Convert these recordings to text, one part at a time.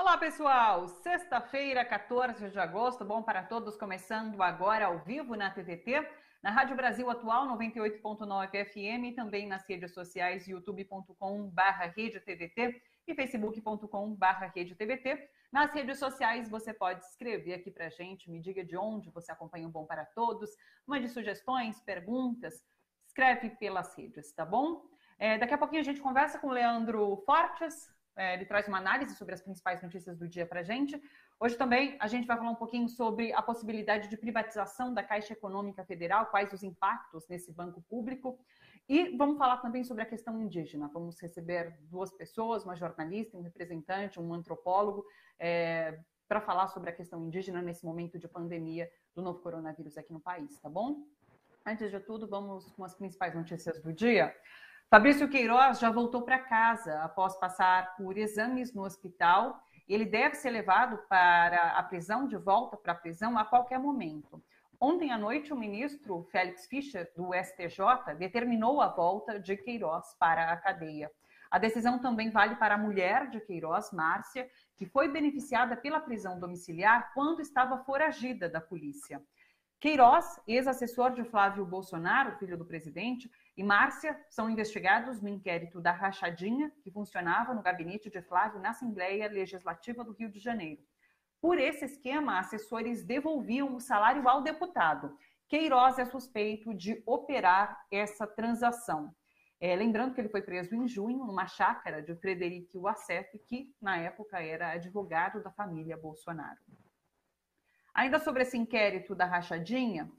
Olá, pessoal! Sexta-feira, 14 de agosto, bom para todos, começando agora ao vivo na TVT, na Rádio Brasil Atual 98.9 FM e também nas redes sociais youtube.com/RedeTVT e facebook.com/RedeTVT. Nas redes sociais você pode escrever aqui pra gente, me diga de onde você acompanha o Bom para Todos, mande sugestões, perguntas, escreve pelas redes, tá bom? Daqui a pouquinho a gente conversa com o Leandro Fortes. Ele traz uma análise sobre as principais notícias do dia para a gente. Hoje também a gente vai falar um pouquinho sobre a possibilidade de privatização da Caixa Econômica Federal, quais os impactos nesse banco público. E vamos falar também sobre a questão indígena. Vamos receber duas pessoas, uma jornalista, um representante, um antropólogo, para falar sobre a questão indígena nesse momento de pandemia do novo coronavírus aqui no país, tá bom? Antes de tudo, vamos com as principais notícias do dia. Fabrício Queiroz já voltou para casa após passar por exames no hospital. Ele deve ser levado para a prisão, de volta para a prisão a qualquer momento. Ontem à noite, o ministro Félix Fischer, do STJ, determinou a volta de Queiroz para a cadeia. A decisão também vale para a mulher de Queiroz, Márcia, que foi beneficiada pela prisão domiciliar quando estava foragida da polícia. Queiroz, ex-assessor de Flávio Bolsonaro, filho do presidente, e Márcia são investigados no inquérito da rachadinha que funcionava no gabinete de Flávio na Assembleia Legislativa do Rio de Janeiro. Por esse esquema, assessores devolviam o salário ao deputado. Queiroz é suspeito de operar essa transação. Lembrando que ele foi preso em junho numa chácara de Frederico Wassef, que na época era advogado da família Bolsonaro. Ainda sobre esse inquérito da rachadinha,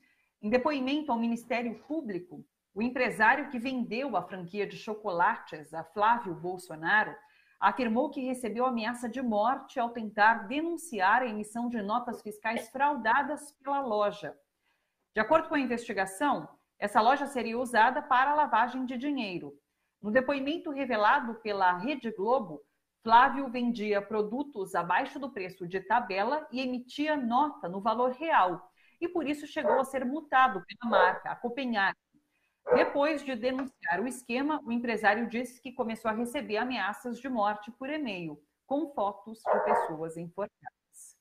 em depoimento ao Ministério Público, o empresário que vendeu a franquia de chocolates a Flávio Bolsonaro afirmou que recebeu ameaça de morte ao tentar denunciar a emissão de notas fiscais fraudadas pela loja. De acordo com a investigação, essa loja seria usada para a lavagem de dinheiro. No depoimento revelado pela Rede Globo, Flávio vendia produtos abaixo do preço de tabela e emitia nota no valor real, e por isso chegou a ser multado pela marca, a Copenhague. Depois de denunciar o esquema, o empresário disse que começou a receber ameaças de morte por e-mail, com fotos de pessoas enforcadas.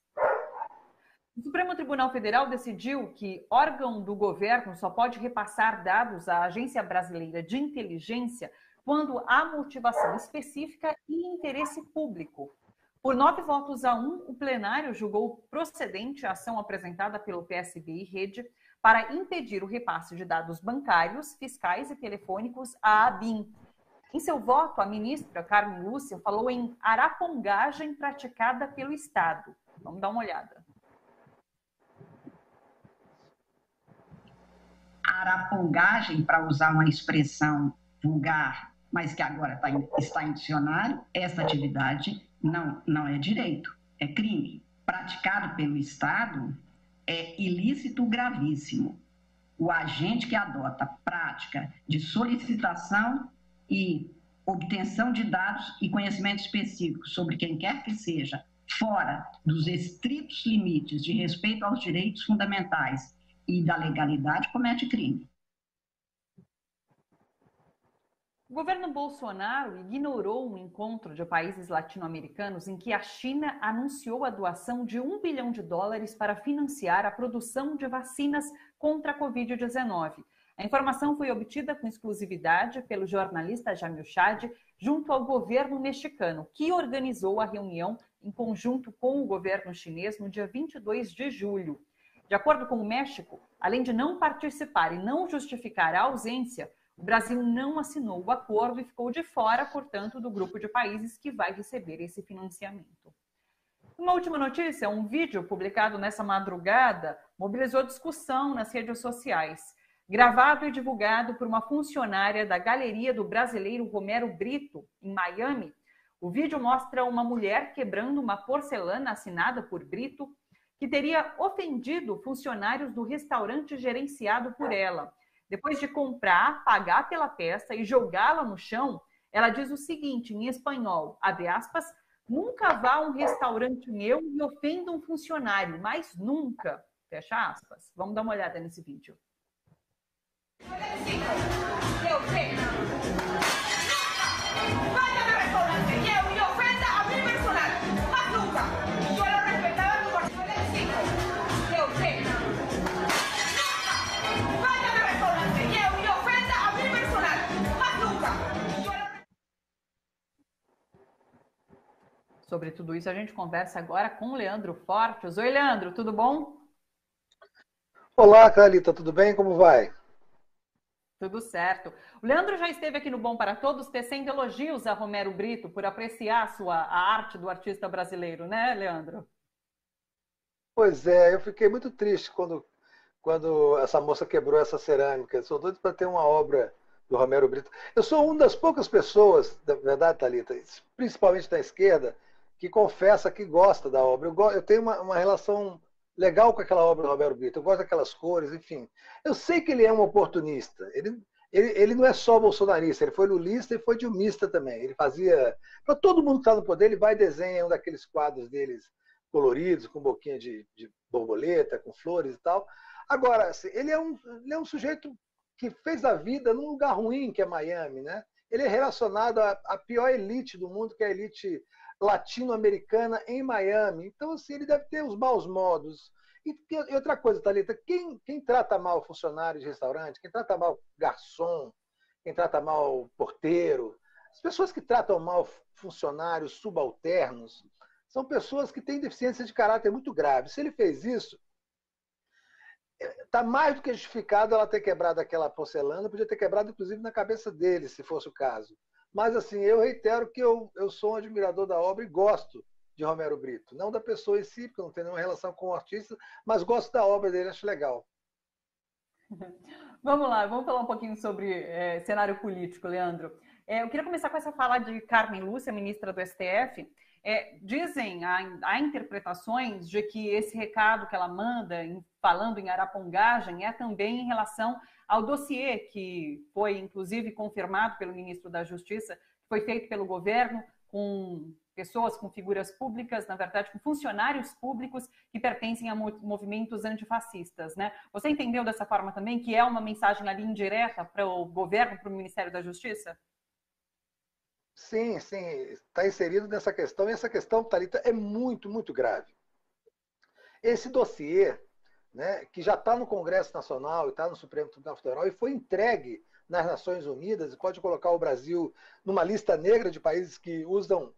O Supremo Tribunal Federal decidiu que órgão do governo só pode repassar dados à Agência Brasileira de Inteligência quando há motivação específica e interesse público. Por 9 votos a 1, o plenário julgou procedente a ação apresentada pelo PSB e Rede para impedir o repasse de dados bancários, fiscais e telefônicos à ABIN. Em seu voto, a ministra Carmen Lúcia falou em arapongagem praticada pelo Estado. Vamos dar uma olhada. Arapongagem, para usar uma expressão vulgar, mas que agora está em dicionário, essa atividade não é direito, é crime. Praticado pelo Estado, é ilícito gravíssimo. O agente que adota prática de solicitação e obtenção de dados e conhecimentos específicos sobre quem quer que seja, fora dos estritos limites de respeito aos direitos fundamentais e da legalidade, comete crime. O governo Bolsonaro ignorou um encontro de países latino-americanos em que a China anunciou a doação de $1 bilhão para financiar a produção de vacinas contra a Covid-19. A informação foi obtida com exclusividade pelo jornalista Jamil Chad, junto ao governo mexicano, que organizou a reunião em conjunto com o governo chinês no dia 22 de julho. De acordo com o México, além de não participar e não justificar a ausência, o Brasil não assinou o acordo e ficou de fora, portanto, do grupo de países que vai receber esse financiamento. Uma última notícia, um vídeo publicado nessa madrugada mobilizou discussão nas redes sociais. Gravado e divulgado por uma funcionária da Galeria do Brasileiro Romero Brito, em Miami, o vídeo mostra uma mulher quebrando uma porcelana assinada por Brito, que teria ofendido funcionários do restaurante gerenciado por ela. Depois de comprar, pagar pela peça e jogá-la no chão, ela diz o seguinte, em espanhol, abre aspas, nunca vá a um restaurante meu e ofenda um funcionário, mas nunca, fecha aspas. Vamos dar uma olhada nesse vídeo. Vaya a restaurante, y ofenda a mi personal, más nunca. sobre tudo isso, a gente conversa agora com o Leandro Fortes. Oi, Leandro, tudo bom? Olá, Carlita, tudo bem? Como vai? Tudo certo. O Leandro já esteve aqui no Bom para Todos tecendo elogios a Romero Brito por apreciar a arte do artista brasileiro, né, Leandro? Pois é, eu fiquei muito triste quando essa moça quebrou essa cerâmica. Eu sou doido para ter uma obra do Romero Brito. Eu sou uma das poucas pessoas, na verdade, Thalita, principalmente da esquerda, que confessa que gosta da obra. Eu tenho uma relação legal com aquela obra do Romero Brito. Eu gosto daquelas cores, enfim. Eu sei que ele é um oportunista. Ele não é só bolsonarista, ele foi lulista e foi dilmista também. Ele fazia. Para todo mundo que está no poder, ele vai e desenha um daqueles quadros deles coloridos, com boquinha de borboleta, com flores e tal. Agora, assim, ele é um sujeito que fez a vida num lugar ruim, que é Miami, né? Ele é relacionado à pior elite do mundo, que é a elite latino-americana em Miami. Então, assim, ele deve ter os maus modos. E outra coisa, Thalita, quem trata mal funcionário de restaurante, quem trata mal garçom, quem trata mal porteiro, as pessoas que tratam mal funcionários subalternos, são pessoas que têm deficiência de caráter muito grave. Se ele fez isso, está mais do que justificado ela ter quebrado aquela porcelana, podia ter quebrado inclusive na cabeça dele, se fosse o caso. Mas assim, eu reitero que eu sou um admirador da obra e gosto de Romero Brito. Não da pessoa em si, porque eu não tenho nenhuma relação com o artista, mas gosto da obra dele, acho legal. Vamos lá, vamos falar um pouquinho sobre cenário político, Leandro. Eu queria começar com essa fala de Carmen Lúcia, ministra do STF. Há interpretações de que esse recado que ela manda, falando em arapongagem, é também em relação ao dossiê que foi, inclusive, confirmado pelo ministro da Justiça, que foi feito pelo governo com pessoas, com figuras públicas, na verdade, com funcionários públicos que pertencem a movimentos antifascistas, né? Você entendeu dessa forma também, que é uma mensagem ali indireta para o governo, para o Ministério da Justiça? Sim, sim, está inserido nessa questão, e essa questão, Thalita, é muito, muito grave. Esse dossiê, né, que já está no Congresso Nacional e está no Supremo Tribunal Federal e foi entregue nas Nações Unidas, e pode colocar o Brasil numa lista negra de países que usam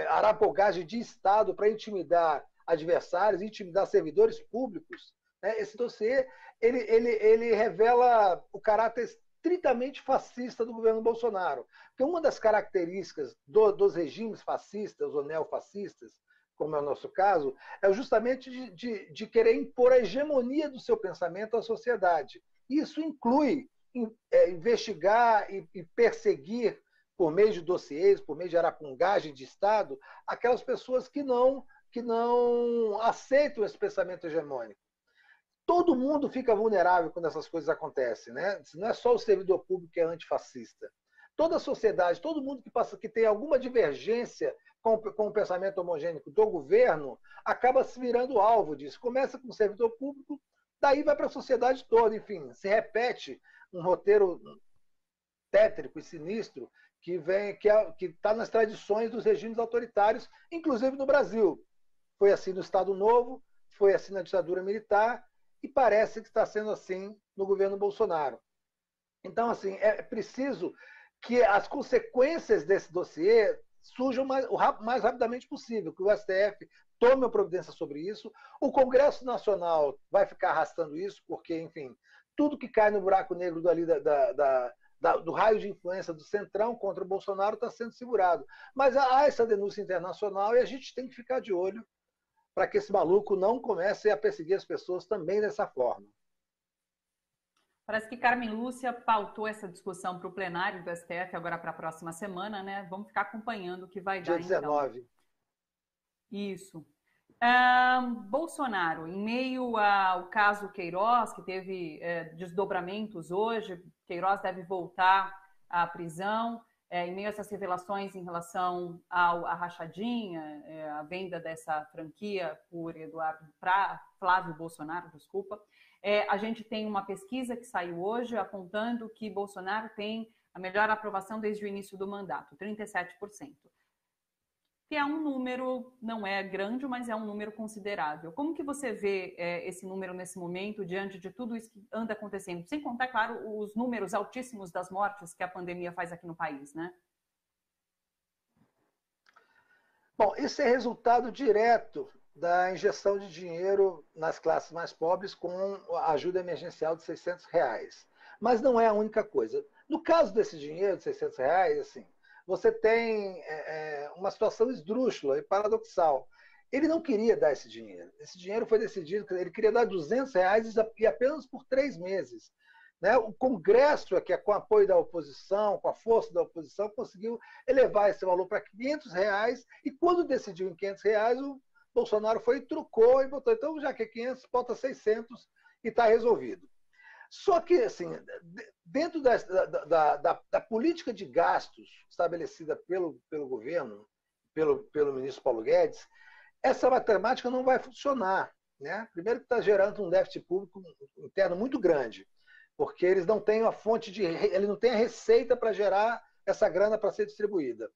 arapogagem de Estado para intimidar adversários, intimidar servidores públicos. Né? Esse dossiê ele revela o caráter estritamente fascista do governo Bolsonaro. Porque uma das características dos regimes fascistas ou neofascistas, como é o nosso caso, é justamente de querer impor a hegemonia do seu pensamento à sociedade. Isso inclui investigar e perseguir, por meio de dossiês, por meio de arapongagem de Estado, aquelas pessoas que não aceitam esse pensamento hegemônico. Todo mundo fica vulnerável quando essas coisas acontecem, né? Não é só o servidor público que é antifascista. Toda a sociedade, todo mundo que tem alguma divergência com o pensamento homogênico do governo, acaba se virando alvo disso. Começa com o servidor público, daí vai para a sociedade toda. Enfim, se repete um roteiro tétrico e sinistro que está nas tradições dos regimes autoritários, inclusive no Brasil. Foi assim no Estado Novo, foi assim na ditadura militar, e parece que está sendo assim no governo Bolsonaro. Então, assim, é preciso que as consequências desse dossiê surjam o mais rapidamente possível, que o STF tome uma providência sobre isso. O Congresso Nacional vai ficar arrastando isso, porque, enfim, tudo que cai no buraco negro do raio de influência do Centrão contra o Bolsonaro está sendo segurado. Mas há essa denúncia internacional e a gente tem que ficar de olho para que esse maluco não comece a perseguir as pessoas também dessa forma. Parece que Carmen Lúcia pautou essa discussão para o plenário do STF agora para a próxima semana, né? Vamos ficar acompanhando o que vai dar, Dia 19. Então. Isso. Bolsonaro, em meio ao caso Queiroz, que teve desdobramentos hoje, Queiroz deve voltar à prisão, em meio a essas revelações em relação à rachadinha, a venda dessa franquia por Flávio Bolsonaro, desculpa. A gente tem uma pesquisa que saiu hoje apontando que Bolsonaro tem a melhor aprovação desde o início do mandato, 37%. Que é um número, não é grande, mas é um número considerável. Como que você vê esse número nesse momento, diante de tudo isso que anda acontecendo? Sem contar, claro, os números altíssimos das mortes que a pandemia faz aqui no país, né? Bom, isso é resultado direto da injeção de dinheiro nas classes mais pobres com a ajuda emergencial de R$ 600. Mas não é a única coisa. No caso desse dinheiro de R$ 600, assim, você tem uma situação esdrúxula e paradoxal. Ele não queria dar esse dinheiro. Esse dinheiro foi decidido, ele queria dar R$ 200 e apenas por 3 meses. Né? O Congresso, que é com o apoio da oposição, com a força da oposição, conseguiu elevar esse valor para R$ 500, e quando decidiu em R$ 500, o Bolsonaro foi e trucou e botou, então já que é 500, bota 600 e está resolvido. Só que, assim, dentro da política de gastos estabelecida pelo governo, pelo ministro Paulo Guedes, essa matemática não vai funcionar. Né? Primeiro que está gerando um déficit público interno muito grande, porque eles não têm a fonte de, eles não têm a receita para gerar essa grana para ser distribuída.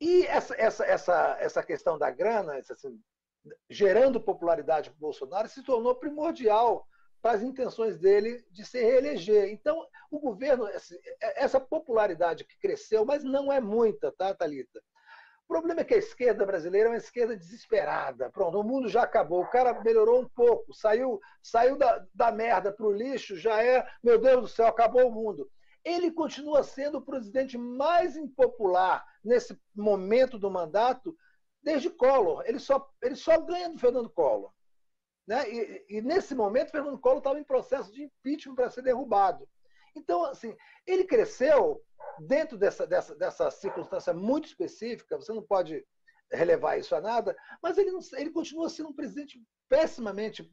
E essa questão da grana, assim, gerando popularidade para o Bolsonaro, se tornou primordial para as intenções dele de se reeleger. Então, o governo, essa popularidade que cresceu, mas não é muita, tá, Thalita? O problema é que a esquerda brasileira é uma esquerda desesperada. Pronto, o mundo já acabou, o cara melhorou um pouco, saiu da merda para o lixo, já é, meu Deus do céu, acabou o mundo. Ele continua sendo o presidente mais impopular nesse momento do mandato desde Collor. Ele só ganha do Fernando Collor. Né? E nesse momento, Fernando Collor estava em processo de impeachment para ser derrubado. Então, assim, ele cresceu dentro dessa circunstância muito específica, você não pode relevar isso a nada, mas ele continua sendo um presidente pessimamente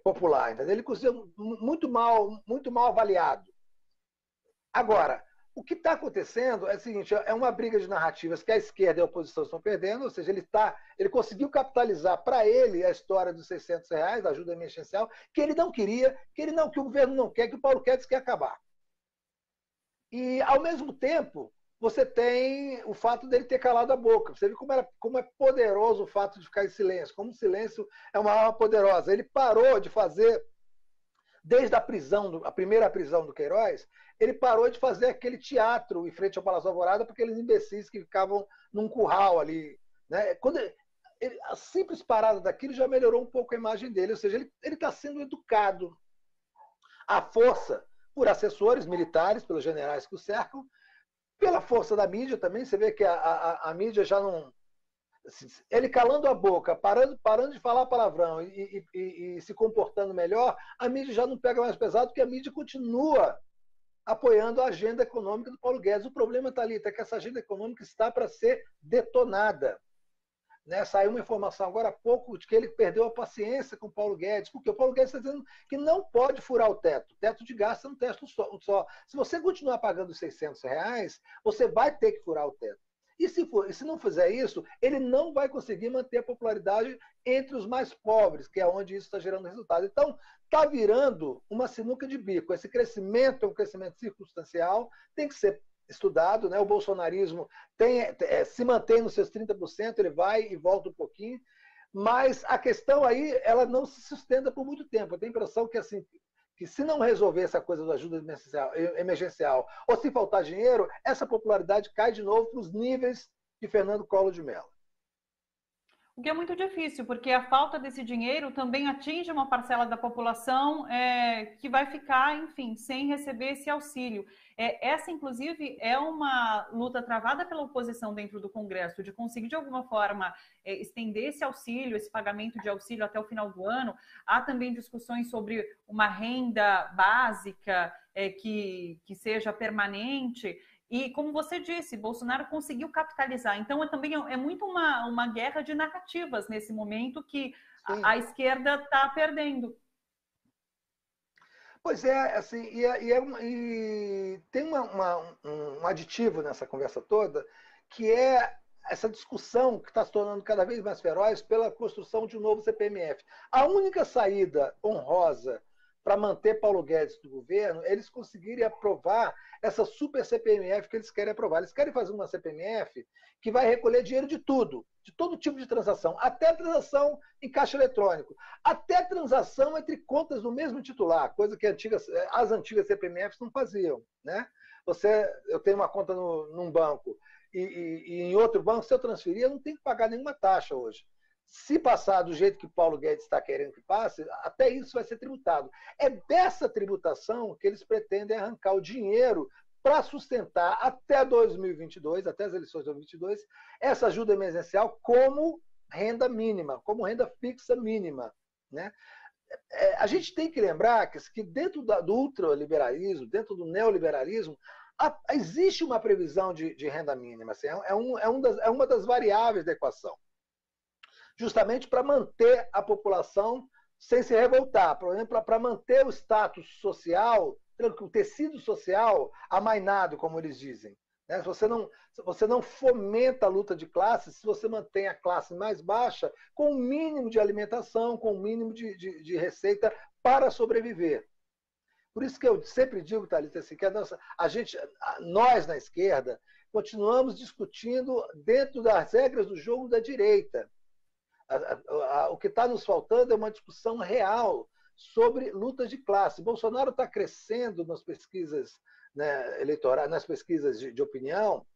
popular. Entendeu? Ele continua muito mal avaliado. Agora, o que está acontecendo é o seguinte, é uma briga de narrativas que a esquerda e a oposição estão perdendo, ou seja, ele conseguiu capitalizar para ele a história dos R$ 600, da ajuda emergencial, que ele não queria, que o governo não quer, que o Paulo Guedes quer acabar. E, ao mesmo tempo, você tem o fato dele ter calado a boca. Você vê como é poderoso o fato de ficar em silêncio, como o silêncio é uma arma poderosa. Ele parou de fazer, desde a primeira prisão do Queiroz, ele parou de fazer aquele teatro em frente ao Palácio Alvorada para aqueles imbecis que ficavam num curral ali. Né? A simples parada daquilo já melhorou um pouco a imagem dele, ou seja, ele está sendo educado à força por assessores militares, pelos generais que o cercam, pela força da mídia também. Você vê que a mídia já não... Ele calando a boca, parando de falar palavrão e se comportando melhor, a mídia já não pega mais pesado, porque a mídia continua apoiando a agenda econômica do Paulo Guedes. O problema, Thalita, é que essa agenda econômica está para ser detonada. Né? Saiu uma informação agora há pouco de que ele perdeu a paciência com o Paulo Guedes, porque o Paulo Guedes está dizendo que não pode furar o teto. O teto de gasto é um teto só. Se você continuar pagando os R$ 600, você vai ter que furar o teto. E se não fizer isso, ele não vai conseguir manter a popularidade entre os mais pobres, que é onde isso está gerando resultado. Então, está virando uma sinuca de bico. Esse crescimento é um crescimento circunstancial, tem que ser estudado. Né? O bolsonarismo se mantém nos seus 30%, ele vai e volta um pouquinho, mas a questão aí ela não se sustenta por muito tempo. Eu tenho a impressão que, assim, que se não resolver essa coisa da ajuda emergencial ou se faltar dinheiro, essa popularidade cai de novo para os níveis de Fernando Collor de Mello. O que é muito difícil, porque a falta desse dinheiro também atinge uma parcela da população que vai ficar, enfim, sem receber esse auxílio. Essa, inclusive, é uma luta travada pela oposição dentro do Congresso, de conseguir, de alguma forma, estender esse auxílio, esse pagamento de auxílio até o final do ano. Há também discussões sobre uma renda básica que seja permanente. E, como você disse, Bolsonaro conseguiu capitalizar. Então, também é muito uma guerra de narrativas nesse momento que a esquerda está perdendo. Pois é, assim, e tem um aditivo nessa conversa toda, que é essa discussão que está se tornando cada vez mais feroz pela construção de um novo CPMF. A única saída honrosa para manter Paulo Guedes do governo, eles conseguirem aprovar essa super CPMF que eles querem aprovar. Eles querem fazer uma CPMF que vai recolher dinheiro de tudo, de todo tipo de transação, até transação em caixa eletrônico, até transação entre contas do mesmo titular, coisa que as antigas CPMFs não faziam. Né? Eu tenho uma conta num banco e em outro banco, se eu transferir, eu não tenho que pagar nenhuma taxa hoje. Se passar do jeito que Paulo Guedes está querendo que passe, até isso vai ser tributado. É dessa tributação que eles pretendem arrancar o dinheiro para sustentar até 2022, até as eleições de 2022, essa ajuda emergencial como renda mínima, como renda fixa mínima, né? A gente tem que lembrar que dentro do ultraliberalismo, dentro do neoliberalismo, existe uma previsão de renda mínima. Assim, é uma das variáveis da equação. Justamente para manter a população sem se revoltar, por exemplo, para manter o status social, o tecido social amainado, como eles dizem. Né? Se você não fomenta a luta de classes, se você mantém a classe mais baixa com o mínimo de alimentação, com o mínimo de receita para sobreviver. Por isso que eu sempre digo, Thalita, assim, que nós na esquerda continuamos discutindo dentro das regras do jogo da direita. O que está nos faltando é uma discussão real sobre lutas de classe. Bolsonaro está crescendo nas pesquisas, né, eleitorais, nas pesquisas de opinião,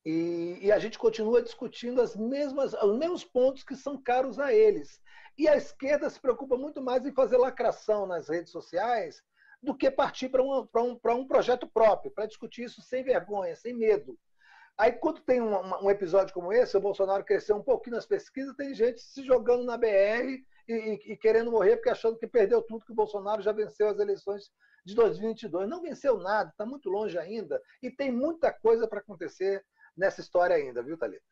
e a gente continua discutindo os mesmos pontos que são caros a eles. E a esquerda se preocupa muito mais em fazer lacração nas redes sociais do que partir para um projeto próprio, para discutir isso sem vergonha, sem medo. Aí, quando tem um episódio como esse, o Bolsonaro cresceu um pouquinho nas pesquisas, tem gente se jogando na BR e querendo morrer porque achando que perdeu tudo, que o Bolsonaro já venceu as eleições de 2022. Não venceu nada, está muito longe ainda e tem muita coisa para acontecer nessa história ainda, viu, Thalita?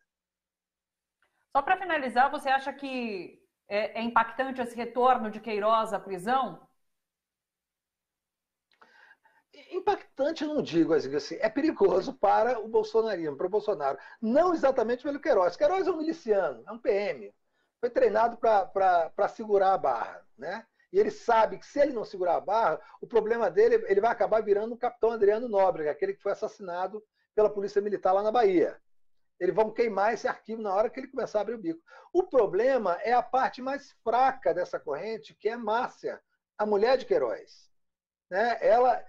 Só para finalizar, você acha que é impactante esse retorno de Queiroz à prisão? Impactante, eu não digo assim, é perigoso para o bolsonarismo, para o Bolsonaro. Não exatamente pelo Queiroz. Queiroz é um miliciano, é um PM. Foi treinado para segurar a barra, né? E ele sabe que se ele não segurar a barra, o problema dele, ele vai acabar virando o capitão Adriano Nóbrega, aquele que foi assassinado pela polícia militar lá na Bahia. Eles vão queimar esse arquivo na hora que ele começar a abrir o bico. O problema é a parte mais fraca dessa corrente, que é Márcia, a mulher de Queiroz. Né? Ela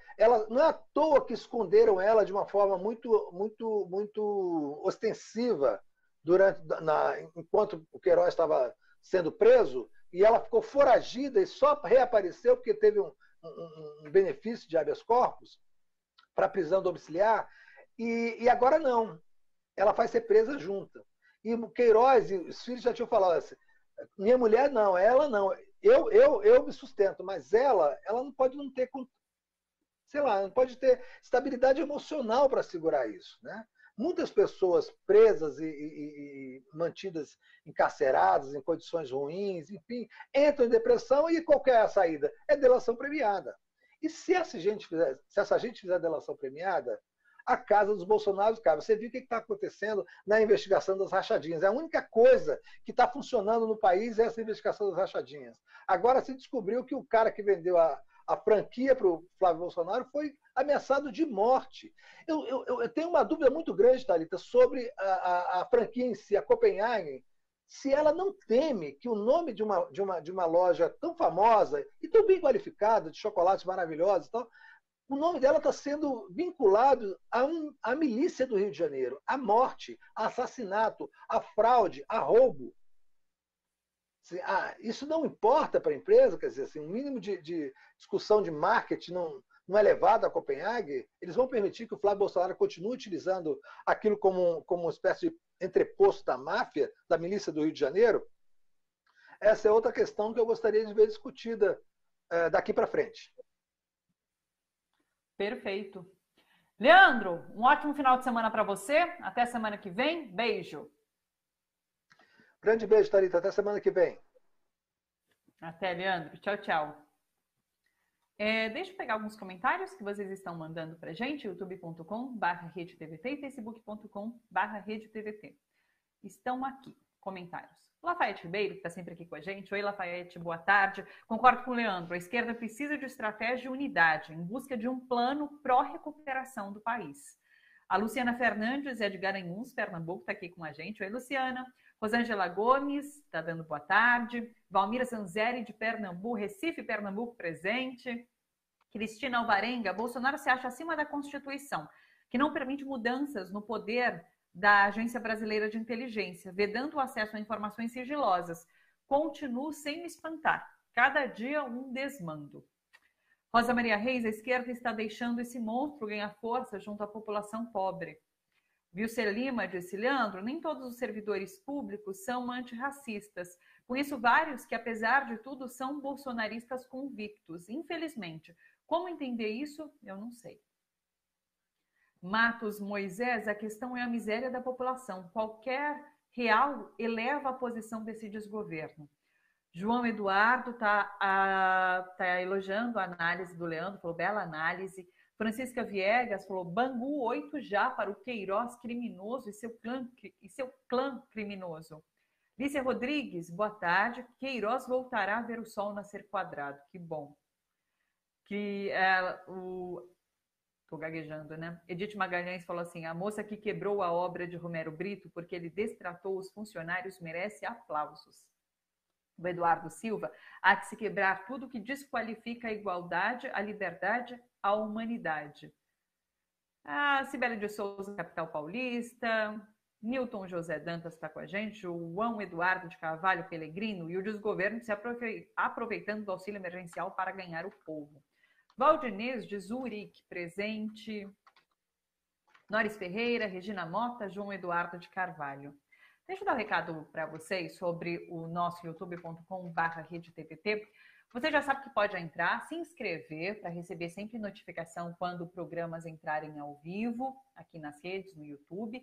não é à toa que esconderam ela de uma forma muito ostensiva enquanto o Queiroz estava sendo preso, e ela ficou foragida e só reapareceu porque teve um benefício de habeas corpus para a prisão domiciliar, e agora não. Ela vai ser presa junta. E o Queiroz e os filhos já tinham falado assim, minha mulher não, ela não. Eu me sustento, mas ela não pode não ter, sei lá, não pode ter estabilidade emocional para segurar isso, né? Muitas pessoas presas e mantidas encarceradas em condições ruins, enfim, entram em depressão e qual que é a saída? É delação premiada. E se essa gente fizer delação premiada, a casa dos Bolsonaros cai. Você viu o que está acontecendo na investigação das rachadinhas. A única coisa que está funcionando no país é essa investigação das rachadinhas. Agora se descobriu que o cara que vendeu a franquia para o Flávio Bolsonaro foi ameaçado de morte. Eu tenho uma dúvida muito grande, Thalita, sobre a franquia em si, a Copenhagen, se ela não teme que o nome de uma loja tão famosa e tão bem qualificada, de chocolates maravilhosos e tal, o nome dela está sendo vinculado à milícia do Rio de Janeiro, à morte, a assassinato, a fraude, a roubo. Isso não importa para a empresa, quer dizer, assim, um mínimo de discussão de marketing não é levado a Copenhague, eles vão permitir que o Flávio Bolsonaro continue utilizando aquilo como uma espécie de entreposto da máfia, da milícia do Rio de Janeiro? Essa é outra questão que eu gostaria de ver discutida daqui para frente. Perfeito. Leandro, um ótimo final de semana para você. Até semana que vem. Beijo. Grande beijo, Thalita. Até semana que vem. Até, Leandro. Tchau, tchau. Deixa eu pegar alguns comentários que vocês estão mandando para a gente, youtube.com/redetvt e facebook.com/redetvt. Estão aqui, comentários. Lafayette Ribeiro, que está sempre aqui com a gente. Oi, Lafayette, boa tarde. Concordo com o Leandro, a esquerda precisa de estratégia e unidade, em busca de um plano pró-recuperação do país. A Luciana Fernandes é de Garanhuns, Pernambuco, está aqui com a gente. Oi, Luciana. Rosângela Gomes, está dando boa tarde. Valmira Zanzeri, de Pernambuco, Recife, Pernambuco, presente. Cristina Alvarenga, Bolsonaro se acha acima da Constituição. que não permite mudanças no poder da Agência Brasileira de Inteligência, vedando o acesso a informações sigilosas. Continuo sem me espantar. Cada dia um desmando. Rosa Maria Reis, a esquerda está deixando esse monstro ganhar força junto à população pobre. Vilcer Lima disse, Leandro, nem todos os servidores públicos são antirracistas. Conheço vários que, apesar de tudo, são bolsonaristas convictos. Infelizmente. Como entender isso? Eu não sei. Matos Moisés, a questão é a miséria da população. Qualquer real eleva a posição desse desgoverno. João Eduardo tá elogiando a análise do Leandro, falou bela análise. Francisca Viegas falou Bangu 8 já para o Queiroz criminoso e seu clã criminoso. Lícia Rodrigues, boa tarde. Queiroz voltará a ver o sol nascer quadrado. Que bom. Tô gaguejando, né? Edith Magalhães falou assim, a moça que quebrou a obra de Romero Brito porque ele destratou os funcionários merece aplausos. O Eduardo Silva, há que se quebrar tudo que desqualifica a igualdade, a liberdade, a humanidade. A Cibele de Souza, capital paulista. Newton José Dantas está com a gente. O João Eduardo de Carvalho Pellegrino e o desgoverno se aproveitando do auxílio emergencial para ganhar o povo. Valdinês de Zurique, presente. Noris Ferreira, Regina Mota, João Eduardo de Carvalho. Deixa eu dar um recado para vocês sobre o nosso youtube.com/RedeTPT. Você já sabe que pode entrar, se inscrever para receber sempre notificação quando programas entrarem ao vivo, aqui nas redes, no YouTube.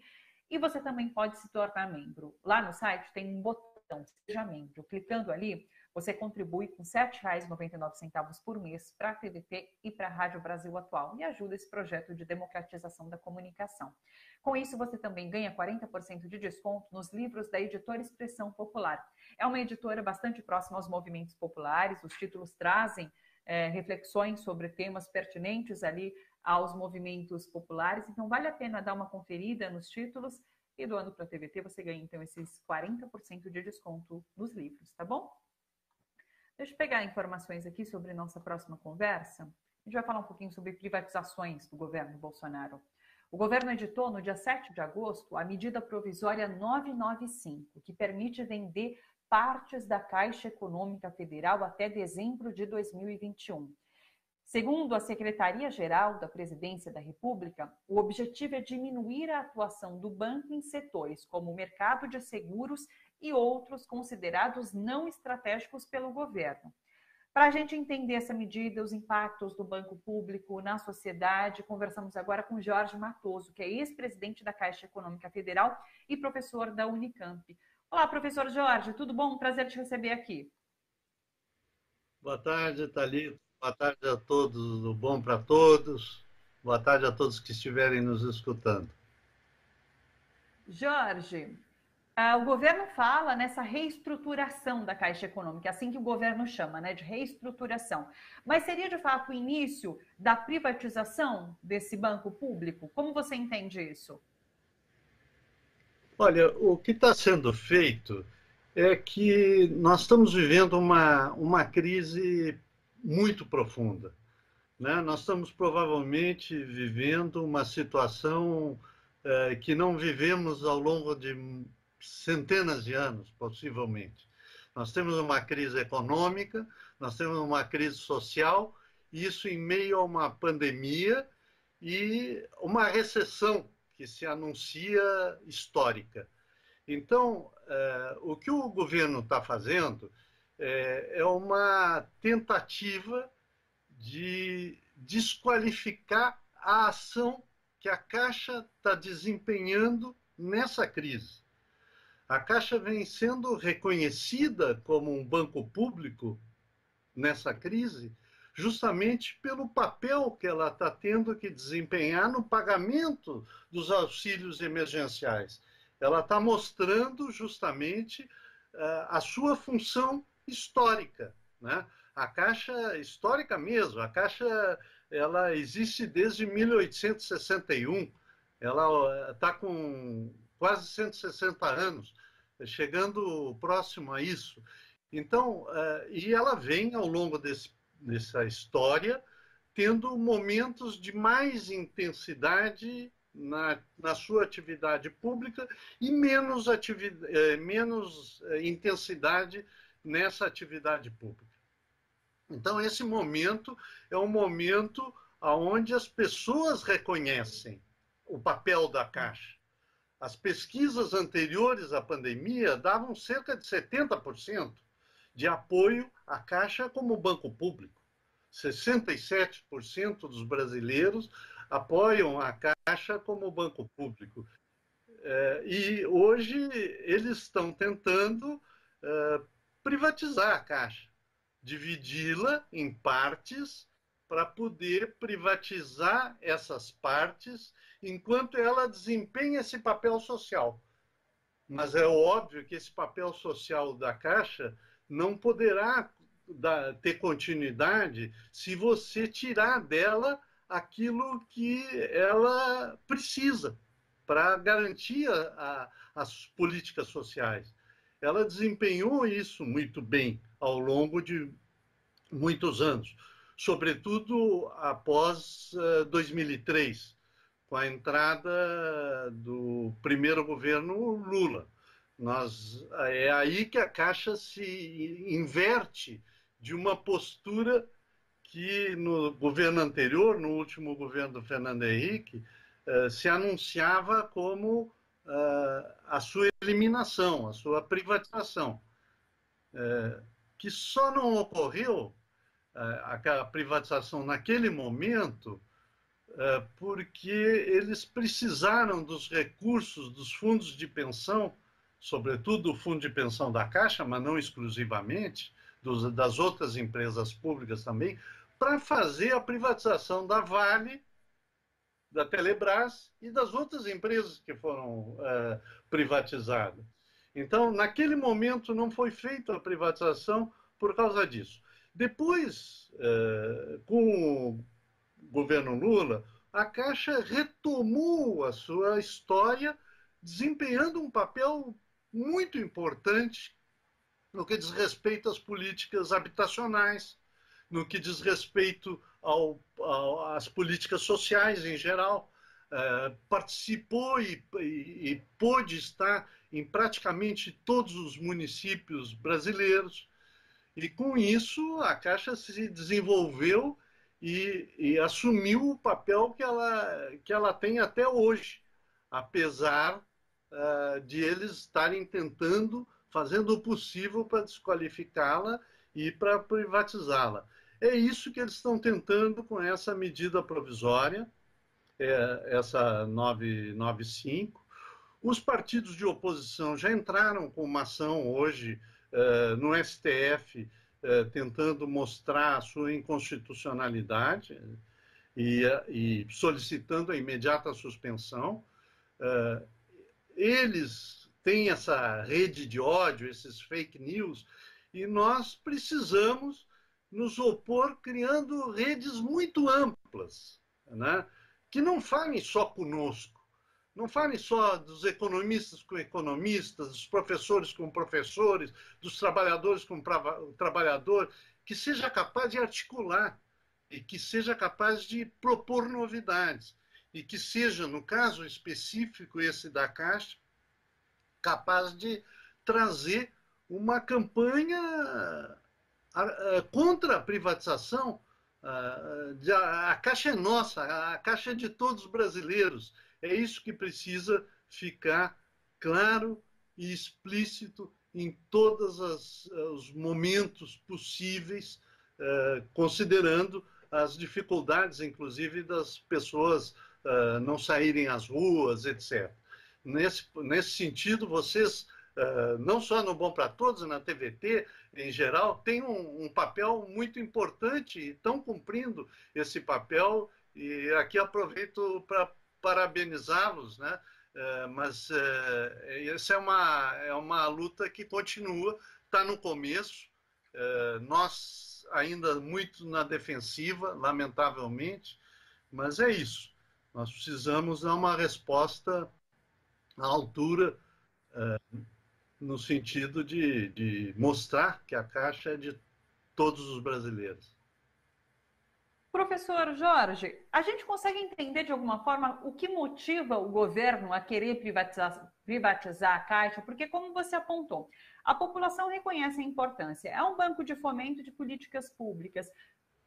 E você também pode se tornar membro. Lá no site tem um botão, seja membro. Clicando ali, você contribui com R$ 7,99 por mês para a TVT e para a Rádio Brasil Atual e ajuda esse projeto de democratização da comunicação. Com isso, você também ganha 40% de desconto nos livros da editora Expressão Popular. É uma editora bastante próxima aos movimentos populares, os títulos trazem reflexões sobre temas pertinentes ali aos movimentos populares, então vale a pena dar uma conferida nos títulos e doando para a TVT você ganha então esses 40% de desconto nos livros, tá bom? Deixa eu pegar informações aqui sobre nossa próxima conversa. A gente vai falar um pouquinho sobre privatizações do governo Bolsonaro. O governo editou, no dia 7 de agosto, a medida provisória 995, que permite vender partes da Caixa Econômica Federal até dezembro de 2021. Segundo a Secretaria-Geral da Presidência da República, o objetivo é diminuir a atuação do banco em setores como o mercado de seguros e outros considerados não estratégicos pelo governo. Para a gente entender essa medida, os impactos do banco público na sociedade, conversamos agora com Jorge Matoso, que é ex-presidente da Caixa Econômica Federal e professor da Unicamp. Olá, professor Jorge, tudo bom? Prazer te receber aqui. Boa tarde, Thalita. Boa tarde a todos, tudo bom para todos. Boa tarde a todos que estiverem nos escutando. Jorge, o governo fala nessa reestruturação da Caixa Econômica, assim que o governo chama, né, de reestruturação. Mas seria, de fato, o início da privatização desse banco público? Como você entende isso? Olha, o que está sendo feito é que nós estamos vivendo uma crise muito profunda, né? Nós estamos provavelmente vivendo uma situação que não vivemos ao longo de centenas de anos, possivelmente. Nós temos uma crise econômica, nós temos uma crise social, isso em meio a uma pandemia e uma recessão que se anuncia histórica. Então, o que o governo está fazendo é uma tentativa de desqualificar a ação que a Caixa está desempenhando nessa crise. A Caixa vem sendo reconhecida como um banco público nessa crise, justamente pelo papel que ela está tendo que desempenhar no pagamento dos auxílios emergenciais. Ela está mostrando justamente a sua função histórica, né? A Caixa, histórica mesmo, a Caixa ela existe desde 1861, ela está com quase 160 anos, chegando próximo a isso. Então, e ela vem ao longo dessa história tendo momentos de mais intensidade na sua atividade pública e menos intensidade nessa atividade pública. Então, esse momento é um momento onde as pessoas reconhecem o papel da Caixa. As pesquisas anteriores à pandemia davam cerca de 70% de apoio à Caixa como banco público. 67% dos brasileiros apoiam a Caixa como banco público. E hoje eles estão tentando privatizar a Caixa, dividi-la em partes para poder privatizar essas partes enquanto ela desempenha esse papel social. Mas é óbvio que esse papel social da Caixa não poderá ter continuidade se você tirar dela aquilo que ela precisa para garantir as políticas sociais. Ela desempenhou isso muito bem ao longo de muitos anos, sobretudo após 2003, com a entrada do primeiro governo Lula. É aí que a Caixa se inverte de uma postura que no governo anterior, no último governo do Fernando Henrique, se anunciava como a sua eliminação, a sua privatização, que só não ocorreu a privatização naquele momento porque eles precisaram dos recursos dos fundos de pensão, sobretudo do fundo de pensão da Caixa, mas não exclusivamente, das outras empresas públicas também, para fazer a privatização da Vale, da Telebrás e das outras empresas que foram privatizadas. Então, naquele momento, não foi feita a privatização por causa disso. Depois, com o governo Lula, a Caixa retomou a sua história, desempenhando um papel muito importante no que diz respeito às políticas habitacionais, no que diz respeito às políticas sociais em geral. Participou e pôde estar em praticamente todos os municípios brasileiros. E, com isso, a Caixa se desenvolveu e assumiu o papel que ela tem até hoje, apesar de eles estarem tentando, fazendo o possível para desqualificá-la e para privatizá-la. É isso que eles estão tentando com essa medida provisória, essa 995. Os partidos de oposição já entraram com uma ação hoje no STF, tentando mostrar a sua inconstitucionalidade e solicitando a imediata suspensão. Eles têm essa rede de ódio, esses fake news, e nós precisamos nos opor criando redes muito amplas, né? Que não falem só conosco, não falem só dos economistas com economistas, dos professores com professores, dos trabalhadores com trabalhador, que seja capaz de articular e que seja capaz de propor novidades e que seja, no caso específico esse da Caixa, capaz de trazer uma campanha contra a privatização. A Caixa é nossa, a Caixa é de todos os brasileiros. É isso que precisa ficar claro e explícito em todos os momentos possíveis, considerando as dificuldades, inclusive, das pessoas não saírem às ruas, etc. Nesse sentido, vocês, não só no Bom para Todos, na TVT, em geral, têm um papel muito importante e estão cumprindo esse papel. E aqui aproveito para parabenizá-los, né? Mas essa é uma luta que continua, está no começo. Nós ainda muito na defensiva, lamentavelmente, mas é isso. Nós precisamos dar uma resposta à altura, no sentido de mostrar que a Caixa é de todos os brasileiros. Professor Jorge, a gente consegue entender de alguma forma o que motiva o governo a querer privatizar a Caixa? Porque, como você apontou, a população reconhece a importância. É um banco de fomento de políticas públicas.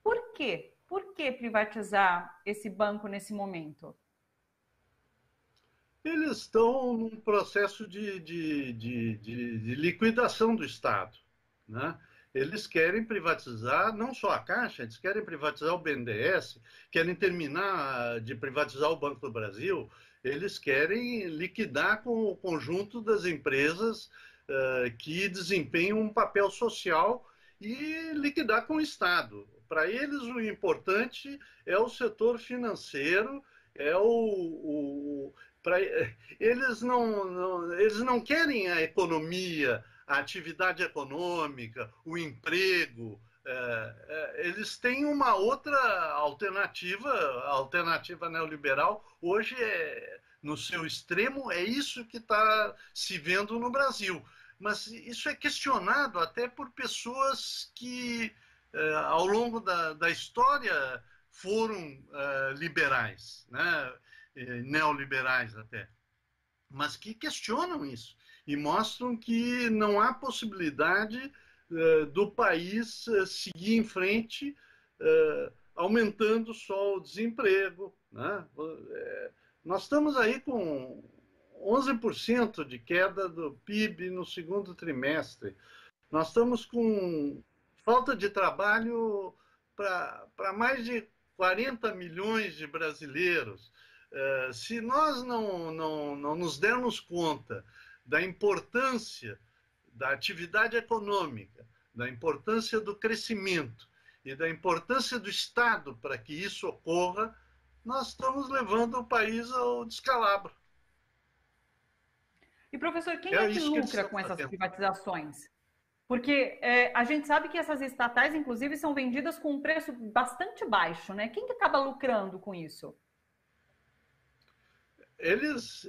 Por quê? Por que privatizar esse banco nesse momento? Eles estão num processo de liquidação do Estado, né? Eles querem privatizar não só a Caixa, eles querem privatizar o BNDES, querem terminar de privatizar o Banco do Brasil, eles querem liquidar com o conjunto das empresas que desempenham um papel social e liquidar com o Estado. Para eles, o importante é o setor financeiro, é pra, eles não querem a economia, a atividade econômica, o emprego. Eles têm uma outra alternativa, a alternativa neoliberal. Hoje, no seu extremo, é isso que está se vendo no Brasil. Mas isso é questionado até por pessoas que, ao longo da história, foram liberais, né? Neoliberais até, mas que questionam isso e mostram que não há possibilidade do país seguir em frente aumentando só o desemprego, né? Nós estamos aí com 11% de queda do PIB no segundo trimestre. Nós estamos com falta de trabalho para mais de 40 milhões de brasileiros. Se nós não nos dermos conta da importância da atividade econômica, da importância do crescimento e da importância do Estado para que isso ocorra, nós estamos levando o país ao descalabro. E, professor, quem é que lucra com essas privatizações? Porque a gente sabe que essas estatais, inclusive, são vendidas com um preço bastante baixo, né? Quem que acaba lucrando com isso? Eles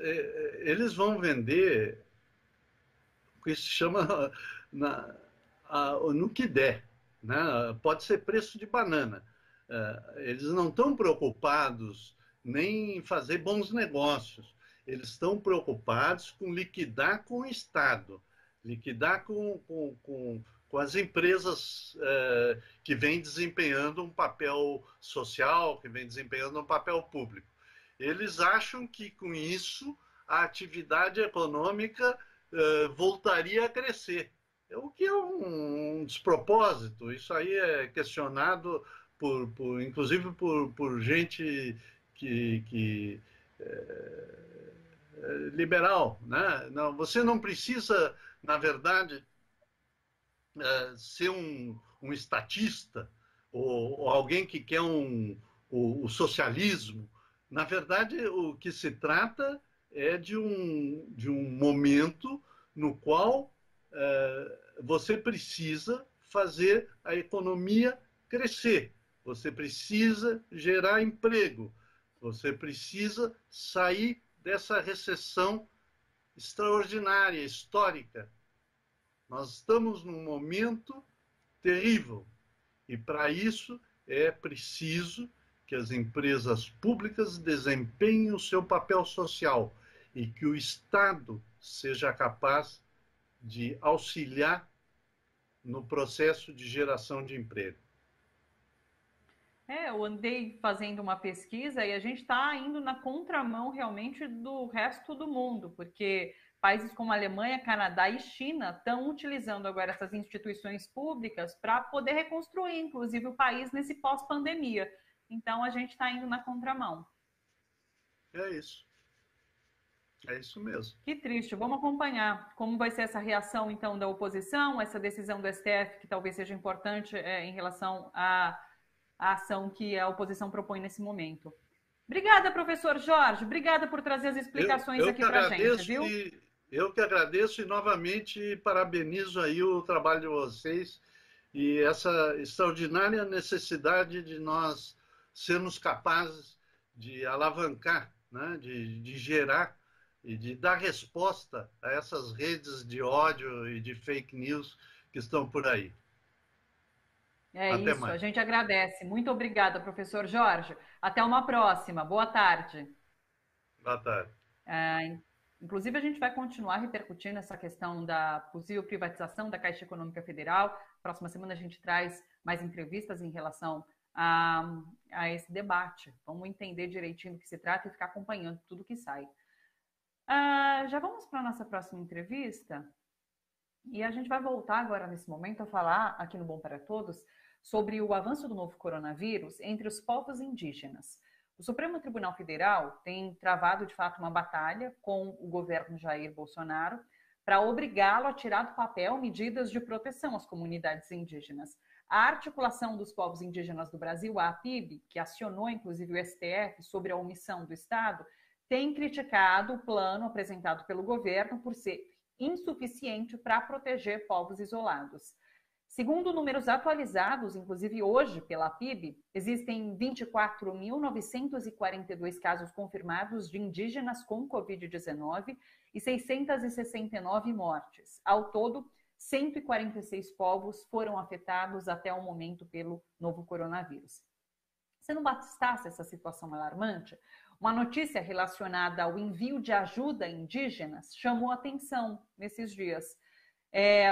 vão vender o que se chama no que der, né? Pode ser preço de banana. Eles não estão preocupados nem em fazer bons negócios. Eles estão preocupados com liquidar com o Estado, liquidar com as empresas que vêm desempenhando um papel social, que vêm desempenhando um papel público. Eles acham que, com isso, a atividade econômica voltaria a crescer. O que é um despropósito. Isso aí é questionado, inclusive, por gente que liberal, né? Não, você não precisa, na verdade, ser um estatista ou alguém que quer o socialismo. Na verdade, o que se trata é de um momento no qual você precisa fazer a economia crescer, você precisa gerar emprego, você precisa sair dessa recessão extraordinária, histórica. Nós estamos num momento terrível e, para isso, é preciso que as empresas públicas desempenhem o seu papel social e que o Estado seja capaz de auxiliar no processo de geração de emprego. Eu andei fazendo uma pesquisa e a gente está indo na contramão realmente do resto do mundo, porque países como Alemanha, Canadá e China estão utilizando agora essas instituições públicas para poder reconstruir, inclusive, o país nesse pós-pandemia. Então, a gente está indo na contramão. É isso. É isso mesmo. Que triste. Vamos acompanhar como vai ser essa reação, então, da oposição, essa decisão do STF, que talvez seja importante em relação à ação que a oposição propõe nesse momento. Obrigada, professor Jorge. Obrigada por trazer as explicações aqui para a gente, viu? Eu que agradeço e, novamente, parabenizo aí o trabalho de vocês e essa extraordinária necessidade de nós sermos capazes de alavancar, né, de gerar e de dar resposta a essas redes de ódio e de fake news que estão por aí. É Até isso, mais. a gente agradece. Muito obrigada, professor Jorge. Até uma próxima. Boa tarde. Boa tarde. Inclusive, a gente vai continuar repercutindo essa questão da possível privatização da Caixa Econômica Federal. Próxima semana a gente traz mais entrevistas em relação a esse debate. Vamos entender direitinho do que se trata e ficar acompanhando tudo que sai. Já vamos para a nossa próxima entrevista? E a gente vai voltar agora, nesse momento, a falar aqui no Bom para Todos sobre o avanço do novo coronavírus entre os povos indígenas. O Supremo Tribunal Federal tem travado, de fato, uma batalha com o governo Jair Bolsonaro para obrigá-lo a tirar do papel medidas de proteção às comunidades indígenas. A Articulação dos Povos Indígenas do Brasil, a APIB, que acionou, inclusive, o STF sobre a omissão do Estado, tem criticado o plano apresentado pelo governo por ser insuficiente para proteger povos isolados. Segundo números atualizados, inclusive hoje pela APIB, existem 24.942 casos confirmados de indígenas com Covid-19 e 669 mortes. Ao todo, 146 povos foram afetados até o momento pelo novo coronavírus. Se não bastasse essa situação alarmante, uma notícia relacionada ao envio de ajuda a indígenas chamou atenção nesses dias.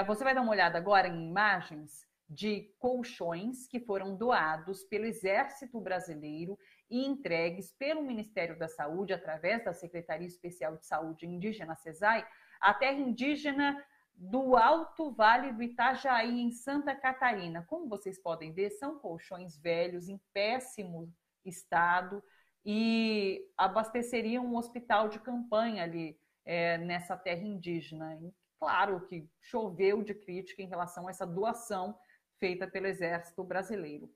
Você vai dar uma olhada agora em imagens de colchões que foram doados pelo Exército Brasileiro e entregues pelo Ministério da Saúde, através da Secretaria Especial de Saúde Indígena, SESAI, à terra indígena do Alto Vale do Itajaí, em Santa Catarina. Como vocês podem ver, são colchões velhos, em péssimo estado, e abasteceriam um hospital de campanha ali nessa terra indígena. E claro que choveu de crítica em relação a essa doação feita pelo Exército Brasileiro.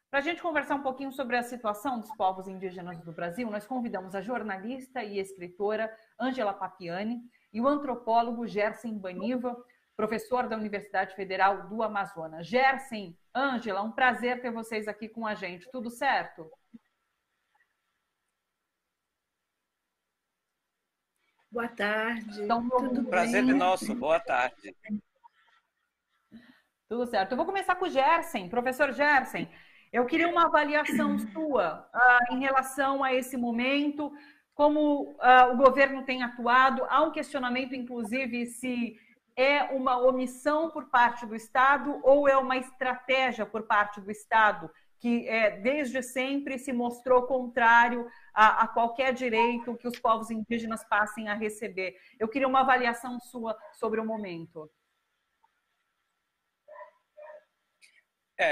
Para a gente conversar um pouquinho sobre a situação dos povos indígenas do Brasil, nós convidamos a jornalista e escritora Ângela Papiani e o antropólogo Gersen Baniva, professor da Universidade Federal do Amazonas. Gersen, Ângela, um prazer ter vocês aqui com a gente. Tudo certo? Boa tarde. Então, tudo bem? Prazer é nosso. Boa tarde. Tudo certo. Eu vou começar com o Gersen. Professor Gersen, eu queria uma avaliação sua em relação a esse momento, como o governo tem atuado. Há um questionamento, inclusive, se é uma omissão por parte do Estado ou é uma estratégia por parte do Estado, que desde sempre se mostrou contrário a qualquer direito que os povos indígenas passem a receber. Eu queria uma avaliação sua sobre o momento.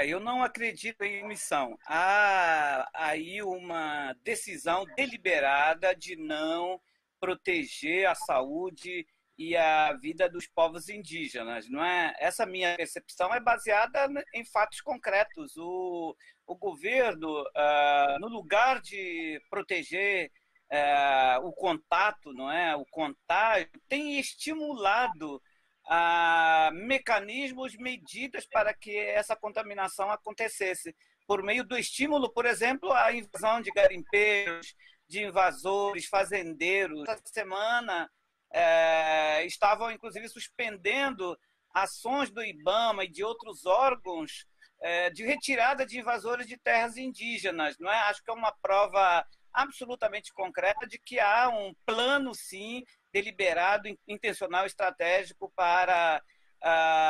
Eu não acredito em omissão. Há aí uma decisão deliberada de não proteger a saúde e a vida dos povos indígenas, não é? Essa minha percepção é baseada em fatos concretos. O governo, no lugar de proteger o contato, não é? O contágio, tem estimulado mecanismos, medidas para que essa contaminação acontecesse. Por meio do estímulo, por exemplo, a invasão de garimpeiros, de invasores, fazendeiros. Essa semana estavam, inclusive, suspendendo ações do IBAMA e de outros órgãos de retirada de invasores de terras indígenas. Não é? Acho que é uma prova absolutamente concreta de que há um plano, sim, deliberado, intencional, estratégico para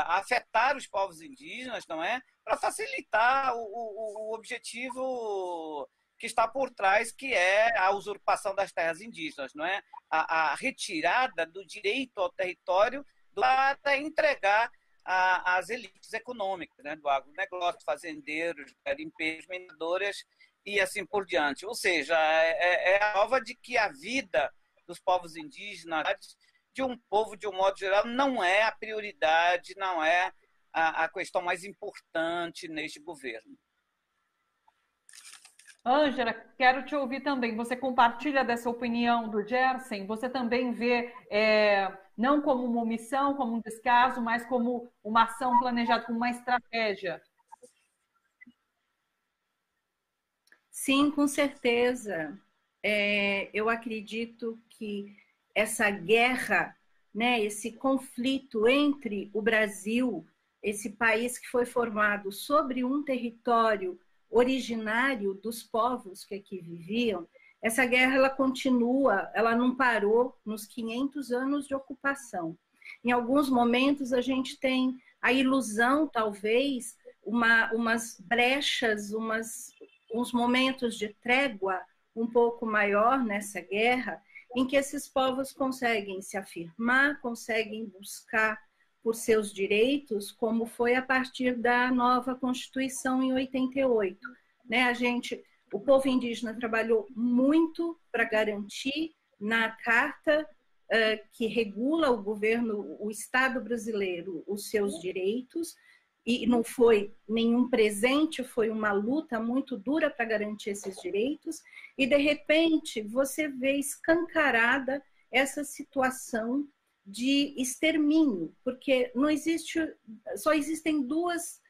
afetar os povos indígenas, não é? Para facilitar o objetivo que está por trás, que é a usurpação das terras indígenas, não é? A retirada do direito ao território para entregar às elites econômicas, né? Do agronegócio, fazendeiros, garimpeiros, mineradoras e assim por diante. Ou seja, é a prova de que a vida dos povos indígenas, de um povo, de um modo geral, não é a prioridade, não é a questão mais importante neste governo. Ângela, quero te ouvir também. Você compartilha dessa opinião do Gersen? Você também vê, não como uma omissão, como um descaso, mas como uma ação planejada, como uma estratégia? Sim, com certeza. Eu acredito que essa guerra, né, esse conflito entre o Brasil esse país que foi formado sobre um território originário dos povos que aqui viviam, essa guerra ela continua, ela não parou nos 500 anos de ocupação. Em alguns momentos a gente tem a ilusão, talvez, umas brechas, uns momentos de trégua um pouco maior nessa guerra, em que esses povos conseguem se afirmar, conseguem buscar por seus direitos, como foi a partir da nova Constituição em 88. Né? O povo indígena trabalhou muito para garantir na Carta que regula o governo, o Estado brasileiro, os seus direitos, e não foi nenhum presente, foi uma luta muito dura para garantir esses direitos, e de repente você vê escancarada essa situação de extermínio, porque só existem duas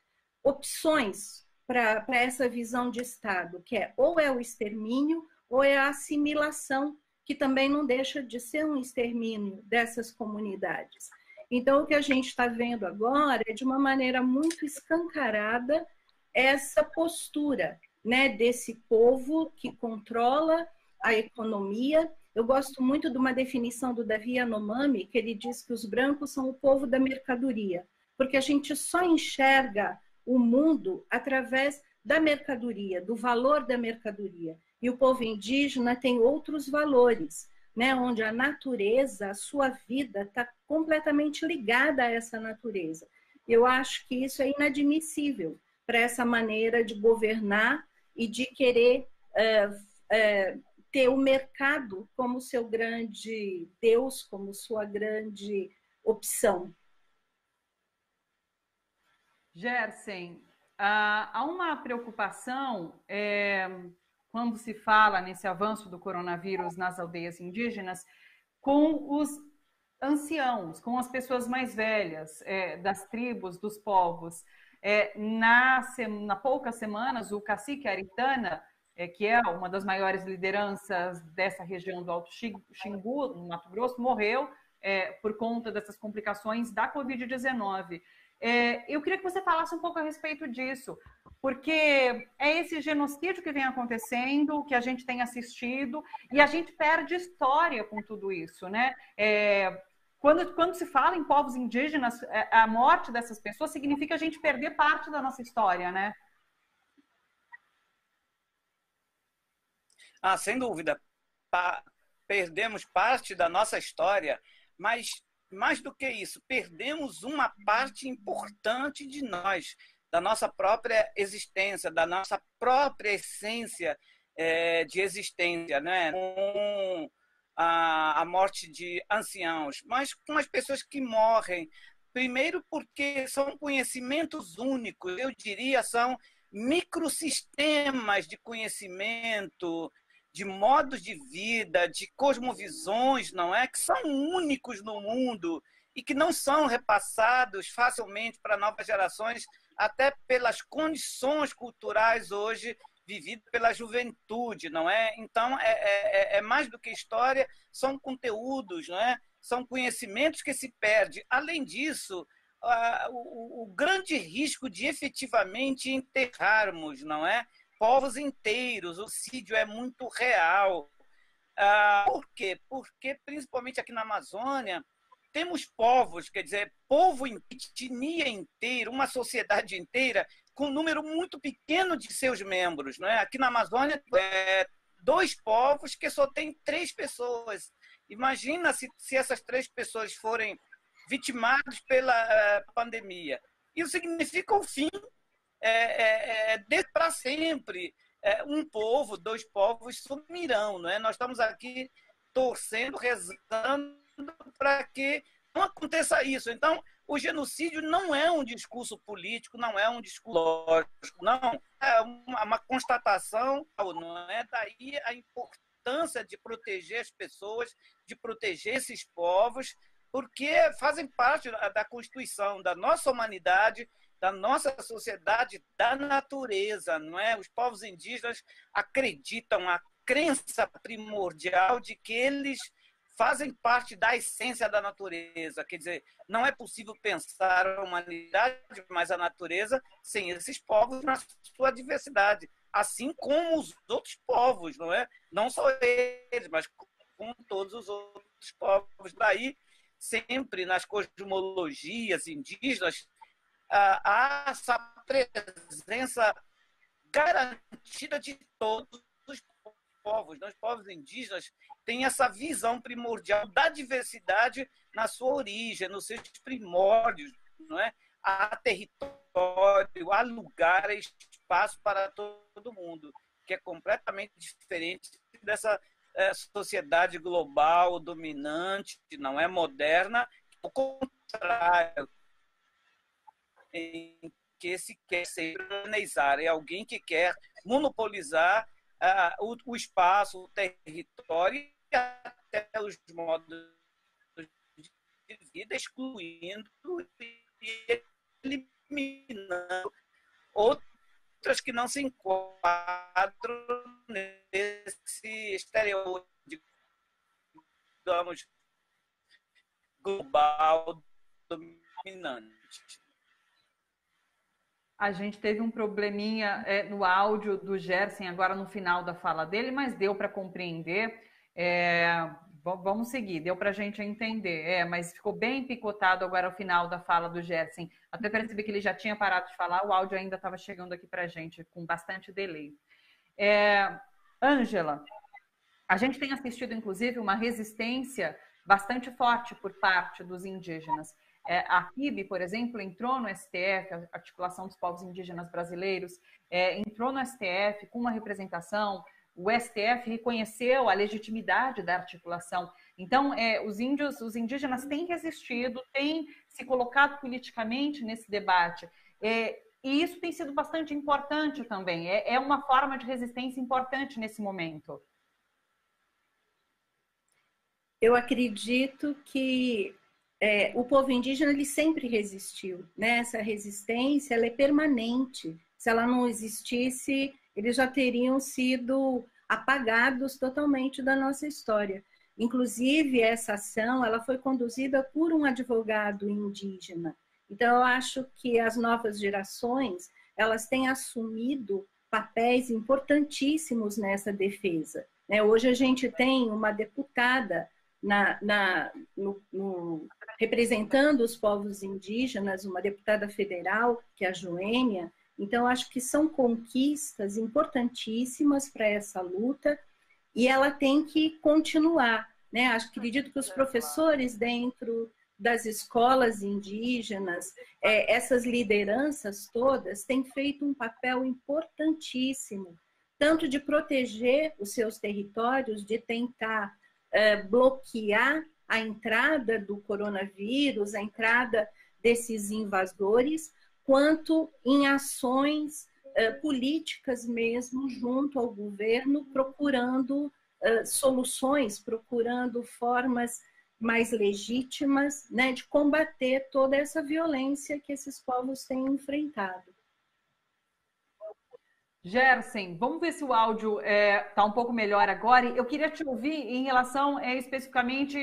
opções para essa visão de Estado, que ou é o extermínio ou é a assimilação, que também não deixa de ser um extermínio dessas comunidades. Então, o que a gente está vendo agora é, de uma maneira muito escancarada, essa postura, né, desse povo que controla a economia. Eu gosto muito de uma definição do Davi Yanomami, que ele diz que os brancos são o povo da mercadoria, porque a gente só enxerga o mundo através da mercadoria, do valor da mercadoria. E o povo indígena tem outros valores, né, onde a natureza, a sua vida está completamente ligada a essa natureza. Eu acho que isso é inadmissível para essa maneira de governar e de querer ter o mercado como seu grande Deus, como sua grande opção. Gersen, há uma preocupação quando se fala nesse avanço do coronavírus nas aldeias indígenas com os anciãos, com as pessoas mais velhas das tribos, dos povos. Na poucas semanas, o cacique Aritana, que é uma das maiores lideranças dessa região do Alto Xingu, no Mato Grosso, morreu por conta dessas complicações da Covid-19. Eu queria que você falasse um pouco a respeito disso, porque é esse genocídio que vem acontecendo, que a gente tem assistido, e a gente perde história com tudo isso, né? Quando se fala em povos indígenas, a morte dessas pessoas significa a gente perder parte da nossa história, né? Sem dúvida. Perdemos parte da nossa história, mas mais do que isso, perdemos uma parte importante de nós, da nossa própria existência, da nossa própria essência de existência, né? Com a morte de anciãos, mas com as pessoas que morrem, primeiro porque são conhecimentos únicos, eu diria, são microsistemas de conhecimento, de modos de vida, de cosmovisões, não é? Que são únicos no mundo e que não são repassados facilmente para novas gerações, até pelas condições culturais hoje vividas pela juventude, não é? Então, é mais do que história, são conteúdos, não é? São conhecimentos que se perdem. Além disso, o grande risco de efetivamente enterrarmos, não é? Povos inteiros, o genocídio é muito real. Por quê? Porque, principalmente aqui na Amazônia, temos povos, quer dizer, povo, etnia inteira, uma sociedade inteira, com um número muito pequeno de seus membros. Não é? Aqui na Amazônia, 2 povos que só tem 3 pessoas. Imagina se essas 3 pessoas forem vitimadas pela pandemia. Isso significa o fim para sempre. Um povo, 2 povos sumirão. Não é? Nós estamos aqui torcendo, rezando para que não aconteça isso. Então, o genocídio não é um discurso político, não é um discurso lógico, não. É uma constatação, não é? Daí a importância de proteger as pessoas, de proteger esses povos, porque fazem parte da constituição da nossa humanidade, da nossa sociedade, da natureza, não é? Os povos indígenas acreditam, a crença primordial de que eles fazem parte da essência da natureza. Quer dizer, não é possível pensar a humanidade, mas a natureza, sem esses povos na sua diversidade. Assim como os outros povos, não é? Não só eles, mas como todos os outros povos. Daí, sempre nas cosmologias indígenas, há essa presença garantida de todos os povos. Os povos indígenas têm essa visão primordial da diversidade na sua origem, nos seus primórdios, não é? Há território, há lugar, espaço para todo mundo, que é completamente diferente dessa sociedade global dominante, não é moderna, ao contrário, em que se quer serenizar, é alguém que quer monopolizar o espaço, o território e até os modos de vida, excluindo e eliminando outras que não se enquadram nesse estereótipo, digamos, global dominante. A gente teve um probleminha no áudio do Gerson agora no final da fala dele, mas deu para compreender. Vamos seguir, deu para a gente entender. Mas ficou bem picotado agora o final da fala do Gerson. Até percebi que ele já tinha parado de falar, o áudio ainda estava chegando aqui para a gente com bastante delay. Ângela, a gente tem assistido, inclusive, uma resistência bastante forte por parte dos indígenas. A PIB, por exemplo, entrou no STF, a Articulação dos Povos Indígenas Brasileiros, entrou no STF com uma representação, o STF reconheceu a legitimidade da articulação. Então, os indígenas têm resistido, têm se colocado politicamente nesse debate, e isso tem sido bastante importante também, é uma forma de resistência importante nesse momento. Eu acredito que o povo indígena ele sempre resistiu, né? Essa resistência ela é permanente. Se ela não existisse, eles já teriam sido apagados totalmente da nossa história. Inclusive, essa ação ela foi conduzida por um advogado indígena. Então, eu acho que as novas gerações elas têm assumido papéis importantíssimos nessa defesa. Hoje a gente tem uma deputada representando os povos indígenas, uma deputada federal, que é a Joênia. Então, acho que são conquistas importantíssimas para essa luta e ela tem que continuar. Acredito que os professores dentro das escolas indígenas, essas lideranças todas, têm feito um papel importantíssimo, tanto de proteger os seus territórios, de tentar bloquear a entrada do coronavírus, a entrada desses invasores, quanto em ações políticas mesmo junto ao governo, procurando soluções, procurando formas mais legítimas, de combater toda essa violência que esses povos têm enfrentado. Gerson, vamos ver se o áudio está um pouco melhor agora. Eu queria te ouvir em relação especificamente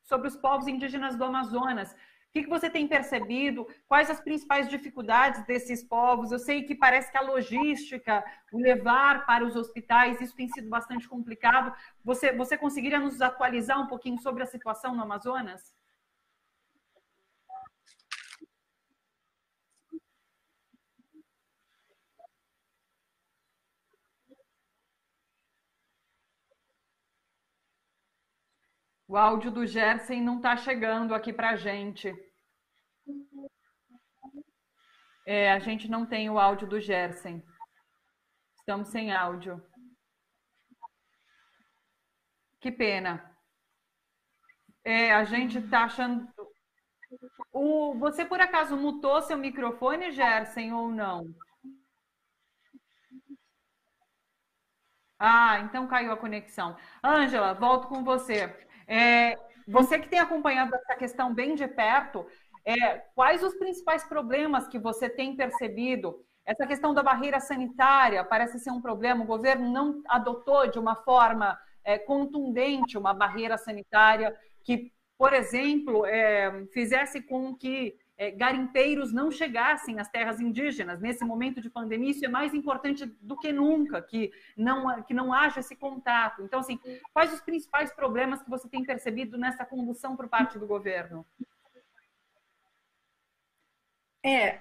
sobre os povos indígenas do Amazonas. O que você tem percebido? Quais as principais dificuldades desses povos? Eu sei que parece que a logística, o levar para os hospitais, isso tem sido bastante complicado. Você conseguiria nos atualizar um pouquinho sobre a situação no Amazonas? O áudio do Gerson não está chegando aqui para a gente. A gente não tem o áudio do Gerson. Estamos sem áudio. Que pena. A gente está achando... Você, por acaso, mutou seu microfone, Gerson, ou não? Então caiu a conexão. Ângela, volto com você. Você que tem acompanhado essa questão bem de perto, quais os principais problemas que você tem percebido? Essa questão da barreira sanitária parece ser um problema, o governo não adotou de uma forma contundente, uma barreira sanitária que, por exemplo, fizesse com que garimpeiros não chegassem às terras indígenas. Nesse momento de pandemia, isso é mais importante do que nunca, que não haja esse contato. Então, assim, quais os principais problemas que você tem percebido nessa condução por parte do governo?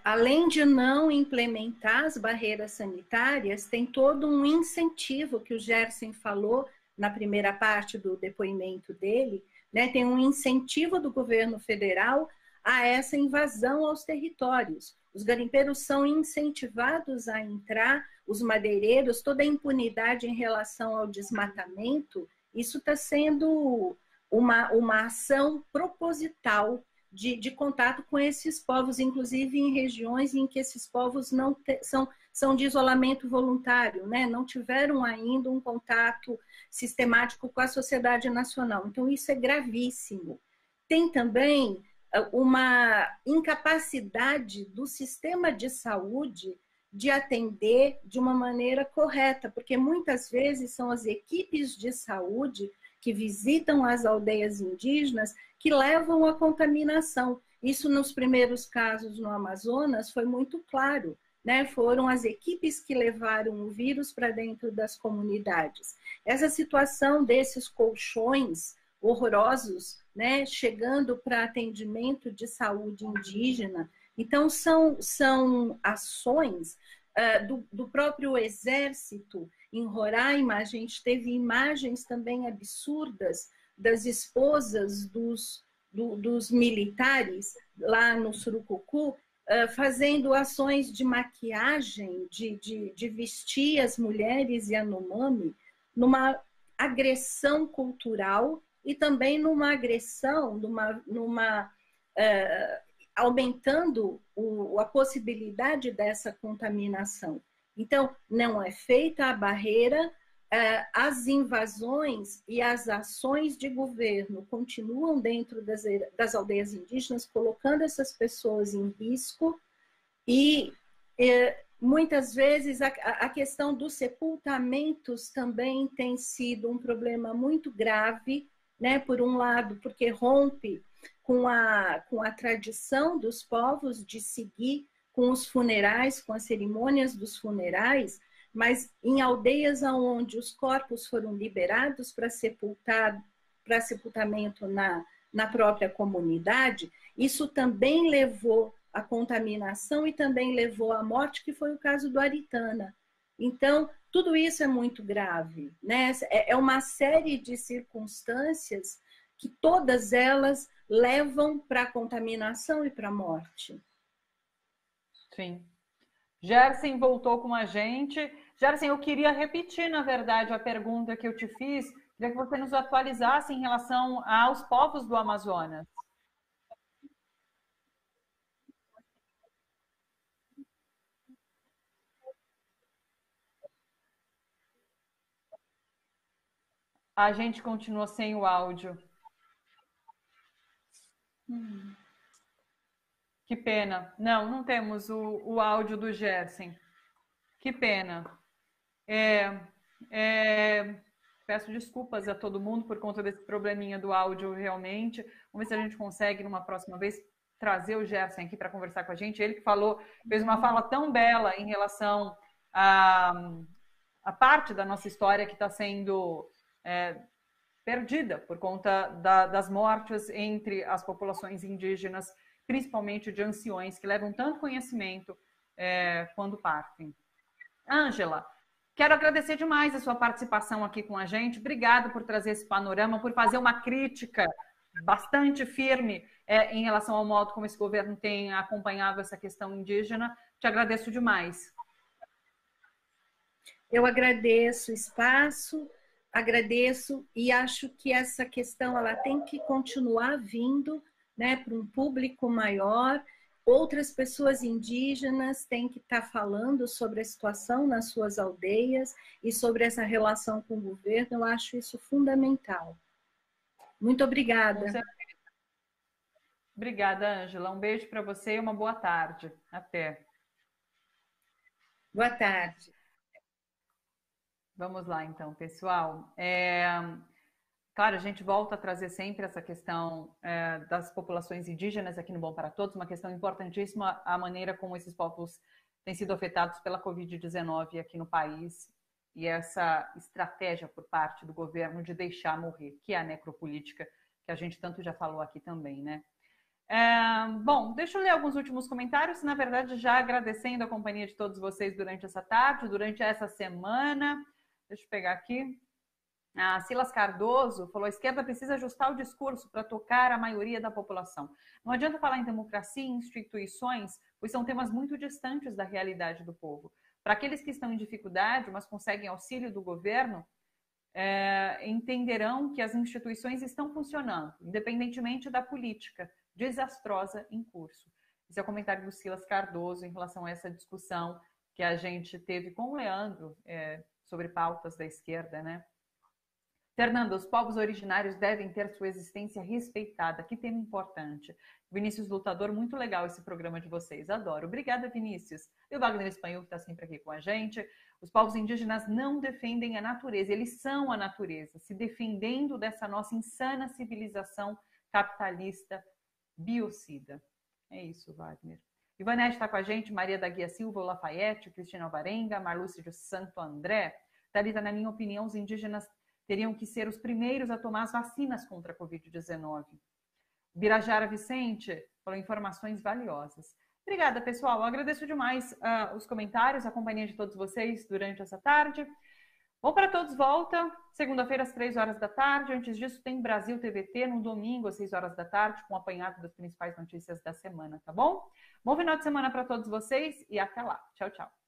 Além de não implementar as barreiras sanitárias, tem todo um incentivo que o Gerson falou na primeira parte do depoimento dele, né? Tem um incentivo do governo federal a essa invasão aos territórios. Os garimpeiros são incentivados a entrar, os madeireiros, toda a impunidade em relação ao desmatamento, isso está sendo uma ação proposital de contato com esses povos, inclusive em regiões em que esses povos não são de isolamento voluntário, né? Não tiveram ainda um contato sistemático com a sociedade nacional. Então, isso é gravíssimo. Tem também uma incapacidade do sistema de saúde de atender de uma maneira correta, porque muitas vezes são as equipes de saúde que visitam as aldeias indígenas que levam à contaminação. Isso nos primeiros casos no Amazonas foi muito claro, né? Foram as equipes que levaram o vírus para dentro das comunidades. Essa situação desses colchões horrorosos, né, chegando para atendimento de saúde indígena. Então, são ações do próprio exército. Em Roraima, a gente teve imagens também absurdas das esposas dos militares lá no Surucucu, fazendo ações de maquiagem, de vestir as mulheres Yanomami, numa agressão cultural e também numa agressão, aumentando a possibilidade dessa contaminação. Então, não é feita a barreira, as invasões e as ações de governo continuam dentro das aldeias indígenas, colocando essas pessoas em risco e muitas vezes a questão dos sepultamentos também tem sido um problema muito grave, né? Por um lado, porque rompe com a tradição dos povos de seguir com os funerais, com as cerimônias dos funerais, mas em aldeias onde os corpos foram liberados para sepultamento na própria comunidade, isso também levou à contaminação e também levou à morte, que foi o caso do Aritana. Então, tudo isso é muito grave, né? É uma série de circunstâncias que todas elas levam para a contaminação e para a morte. Sim. Gerson voltou com a gente. Gerson, eu queria repetir, na verdade, a pergunta que eu te fiz. Queria que você nos atualizasse em relação aos povos do Amazonas. A gente continua sem o áudio. Que pena. Não temos o áudio do Gerson. Que pena. Peço desculpas a todo mundo por conta desse probleminha do áudio, realmente. Vamos ver se a gente consegue, numa próxima vez, trazer o Gerson aqui para conversar com a gente. Ele que fez uma fala tão bela em relação a parte da nossa história que está sendo perdida por conta das mortes entre as populações indígenas, principalmente de anciões, que levam tanto conhecimento quando partem. Ângela, quero agradecer demais a sua participação aqui com a gente. Obrigada por trazer esse panorama, por fazer uma crítica bastante firme em relação ao modo como esse governo tem acompanhado essa questão indígena. Te agradeço demais. Eu agradeço o espaço, agradeço e acho que essa questão ela tem que continuar vindo, né, para um público maior. Outras pessoas indígenas têm que estar falando sobre a situação nas suas aldeias e sobre essa relação com o governo. Eu acho isso fundamental. Muito obrigada. Obrigada, Ângela. Um beijo para você e uma boa tarde. Até. Boa tarde. Vamos lá, então, pessoal. Claro, a gente volta a trazer sempre essa questão das populações indígenas aqui no Bom para Todos, uma questão importantíssima, a maneira como esses povos têm sido afetados pela Covid-19 aqui no país e essa estratégia por parte do governo de deixar morrer, que é a necropolítica, que a gente tanto já falou aqui também, né? Bom, deixa eu ler alguns últimos comentários, na verdade já agradecendo a companhia de todos vocês durante essa tarde, durante essa semana. Deixa eu pegar aqui. A Silas Cardoso falou: a esquerda precisa ajustar o discurso para tocar a maioria da população. Não adianta falar em democracia e instituições, pois são temas muito distantes da realidade do povo. Para aqueles que estão em dificuldade, mas conseguem auxílio do governo, entenderão que as instituições estão funcionando, independentemente da política desastrosa em curso. Esse é o comentário do Silas Cardoso em relação a essa discussão que a gente teve com o Leandro sobre pautas da esquerda, né? Fernando, os povos originários devem ter sua existência respeitada. Que tema importante. Vinícius Lutador, muito legal esse programa de vocês. Adoro. Obrigada, Vinícius. E o Wagner Espanhol, que está sempre aqui com a gente. Os povos indígenas não defendem a natureza. Eles são a natureza, se defendendo dessa nossa insana civilização capitalista biocida. É isso, Wagner. Ivanete está com a gente. Maria da Guia Silva, Lafayette, Cristina Alvarenga, Marlúcia de Santo André. Thalita, na minha opinião, os indígenas teriam que ser os primeiros a tomar as vacinas contra a Covid-19. Birajara Vicente falou informações valiosas. Obrigada, pessoal. Eu agradeço demais os comentários, a companhia de todos vocês durante essa tarde. Bom para Todos volta, segunda-feira às 3 horas da tarde. Antes disso, tem Brasil TVT no domingo às 6 horas da tarde, com um apanhado das principais notícias da semana, tá bom? Bom final de semana para todos vocês e até lá. Tchau, tchau.